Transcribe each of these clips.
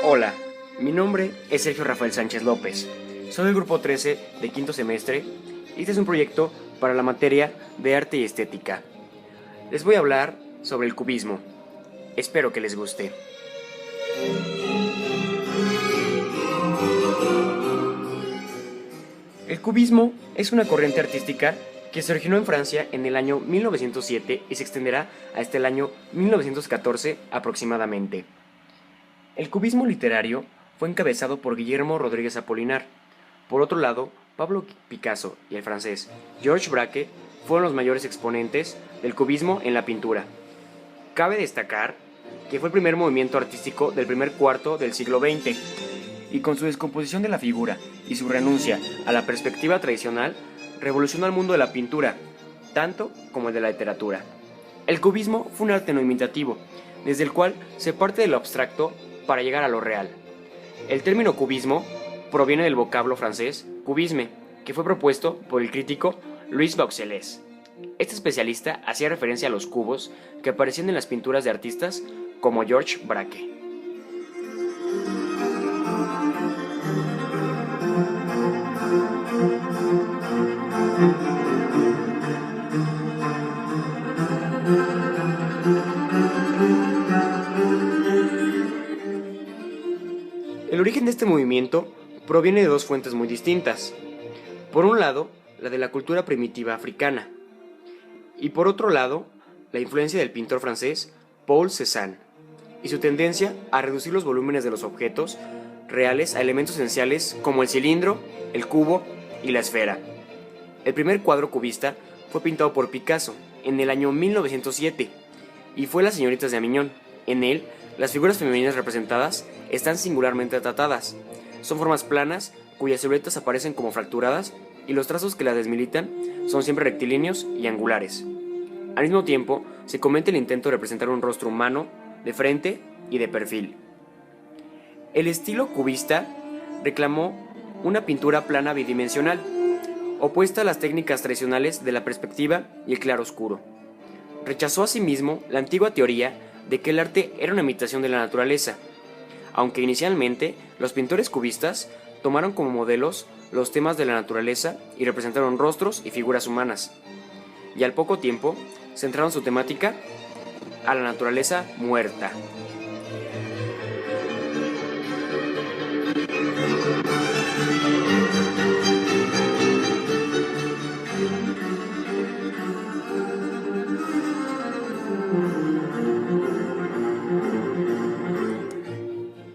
Hola, mi nombre es Sergio Rafael Sánchez López. Soy del grupo 13 de quinto semestre y este es un proyecto para la materia de arte y estética. Les voy a hablar sobre el cubismo. Espero que les guste. El cubismo es una corriente artística que se originó en Francia en el año 1907 y se extenderá hasta el año 1914 aproximadamente. El cubismo literario fue encabezado por Guillermo Rodríguez Apolinar. Por otro lado, Pablo Picasso y el francés Georges Braque fueron los mayores exponentes del cubismo en la pintura. Cabe destacar que fue el primer movimiento artístico del primer cuarto del siglo XX, y con su descomposición de la figura y su renuncia a la perspectiva tradicional, revolucionó el mundo de la pintura, tanto como el de la literatura. El cubismo fue un arte no imitativo, desde el cual se parte de lo abstracto para llegar a lo real. El término cubismo proviene del vocablo francés cubisme, que fue propuesto por el crítico Louis Vauxhélès. Este especialista hacía referencia a los cubos que aparecían en las pinturas de artistas como Georges Braque. El origen de este movimiento proviene de dos fuentes muy distintas. Por un lado, la de la cultura primitiva africana, y por otro lado, la influencia del pintor francés Paul Cézanne, y su tendencia a reducir los volúmenes de los objetos reales a elementos esenciales como el cilindro, el cubo y la esfera. El primer cuadro cubista fue pintado por Picasso en el año 1907 y fue Las señoritas de Aviñón. En él, las figuras femeninas representadas están singularmente tratadas. Son formas planas cuyas siluetas aparecen como fracturadas y los trazos que las desmilitan son siempre rectilíneos y angulares. Al mismo tiempo, se comete el intento de representar un rostro humano de frente y de perfil. El estilo cubista reclamó una pintura plana bidimensional, opuesta a las técnicas tradicionales de la perspectiva y el claroscuro. Rechazó asimismo la antigua teoría de que el arte era una imitación de la naturaleza, aunque inicialmente los pintores cubistas tomaron como modelos los temas de la naturaleza y representaron rostros y figuras humanas, y al poco tiempo centraron su temática a la naturaleza muerta.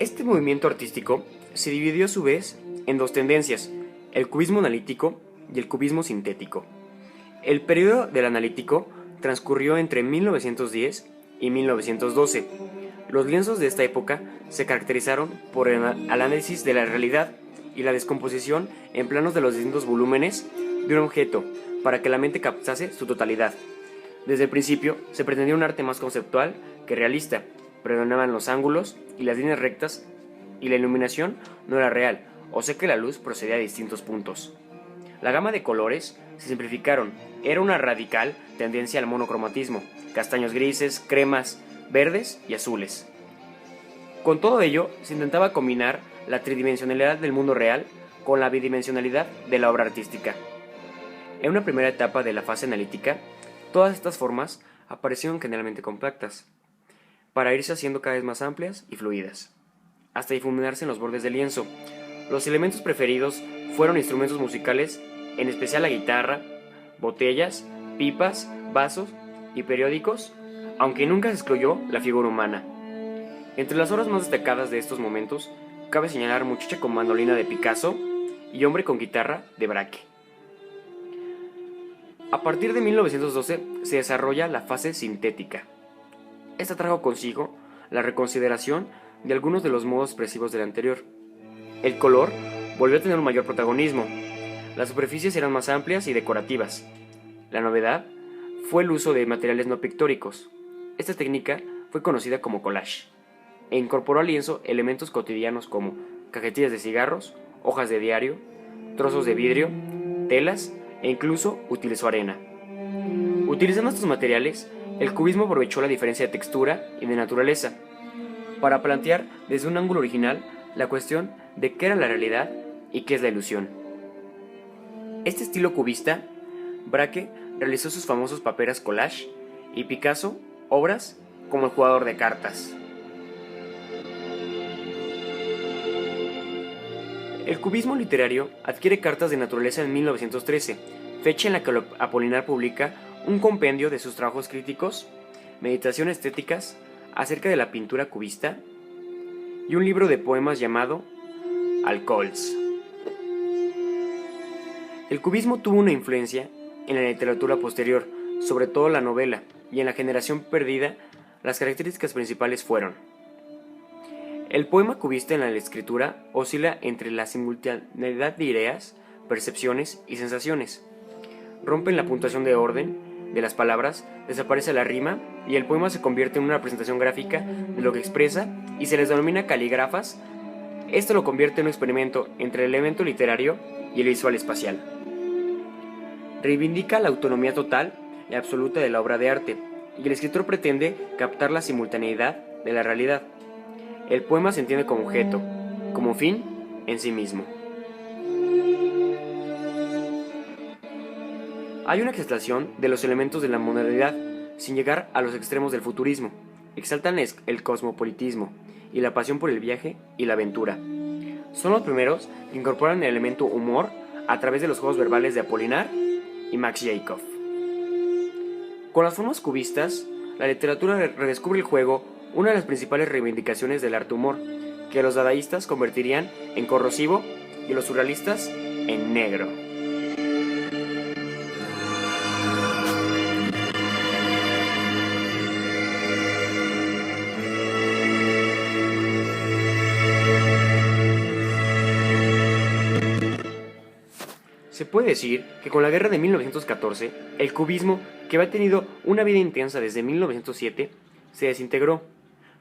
Este movimiento artístico se dividió a su vez en dos tendencias, el cubismo analítico y el cubismo sintético. El periodo del analítico transcurrió entre 1910 y 1912. Los lienzos de esta época se caracterizaron por el análisis de la realidad y la descomposición en planos de los distintos volúmenes de un objeto para que la mente captase su totalidad. Desde el principio se pretendía un arte más conceptual que realista. Predominaban los ángulos y las líneas rectas y la iluminación no era real, o sea que la luz procedía de distintos puntos. La gama de colores se simplificaron, era una radical tendencia al monocromatismo, castaños grises, cremas, verdes y azules. Con todo ello, se intentaba combinar la tridimensionalidad del mundo real con la bidimensionalidad de la obra artística. En una primera etapa de la fase analítica, todas estas formas aparecieron generalmente compactas, para irse haciendo cada vez más amplias y fluidas, hasta difuminarse en los bordes del lienzo. Los elementos preferidos fueron instrumentos musicales, en especial la guitarra, botellas, pipas, vasos y periódicos, aunque nunca se excluyó la figura humana. Entre las obras más destacadas de estos momentos, cabe señalar Muchacha con mandolina de Picasso y Hombre con guitarra de Braque. A partir de 1912 se desarrolla la fase sintética. Esta trajo consigo la reconsideración de algunos de los modos expresivos del anterior. El color volvió a tener un mayor protagonismo. Las superficies eran más amplias y decorativas. La novedad fue el uso de materiales no pictóricos. Esta técnica fue conocida como collage e incorporó al lienzo elementos cotidianos como cajetillas de cigarros, hojas de diario, trozos de vidrio, telas e incluso utilizó arena. Utilizando estos materiales, el cubismo aprovechó la diferencia de textura y de naturaleza. para plantear desde un ángulo original la cuestión de qué era la realidad y qué es la ilusión. Este estilo cubista, Braque realizó sus famosos papeles collage y Picasso obras como El jugador de cartas. El cubismo literario adquiere cartas de naturaleza en 1913, fecha en la que Apollinaire publica un compendio de sus trabajos críticos, meditaciones estéticas acerca de la pintura cubista y un libro de poemas llamado Alcohols. El cubismo tuvo una influencia en la literatura posterior, sobre todo la novela, y en la generación perdida las características principales fueron: el poema cubista en la escritura oscila entre la simultaneidad de ideas, percepciones y sensaciones. Rompen la puntuación de orden de las palabras, desaparece la rima y el poema se convierte en una representación gráfica de lo que expresa y se les denomina calígrafas. Esto lo convierte en un experimento entre el elemento literario y el visual espacial. Reivindica la autonomía total y absoluta de la obra de arte, y el escritor pretende captar la simultaneidad de la realidad. El poema se entiende como objeto, como fin en sí mismo. Hay una exaltación de los elementos de la modernidad, sin llegar a los extremos del futurismo. Exaltan el cosmopolitismo y la pasión por el viaje y la aventura. Son los primeros que incorporan el elemento humor a través de los juegos verbales de Apollinaire y Max Jacob. Con las formas cubistas, la literatura redescubre el juego, una de las principales reivindicaciones del arte humor, que los dadaístas convertirían en corrosivo y los surrealistas en negro. Se puede decir que con la guerra de 1914, el cubismo, que había tenido una vida intensa desde 1907, se desintegró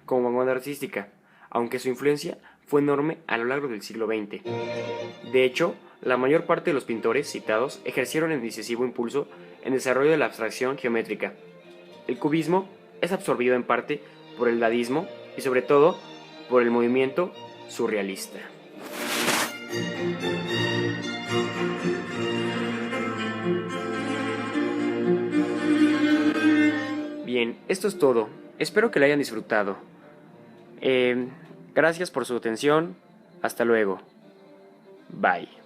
como vanguardia artística, aunque su influencia fue enorme a lo largo del siglo XX. De hecho, la mayor parte de los pintores citados ejercieron el decisivo impulso en el desarrollo de la abstracción geométrica. El cubismo es absorbido en parte por el dadaísmo y sobre todo por el movimiento surrealista. Bien, esto es todo. Espero que lo hayan disfrutado. Gracias por su atención. Hasta luego. Bye.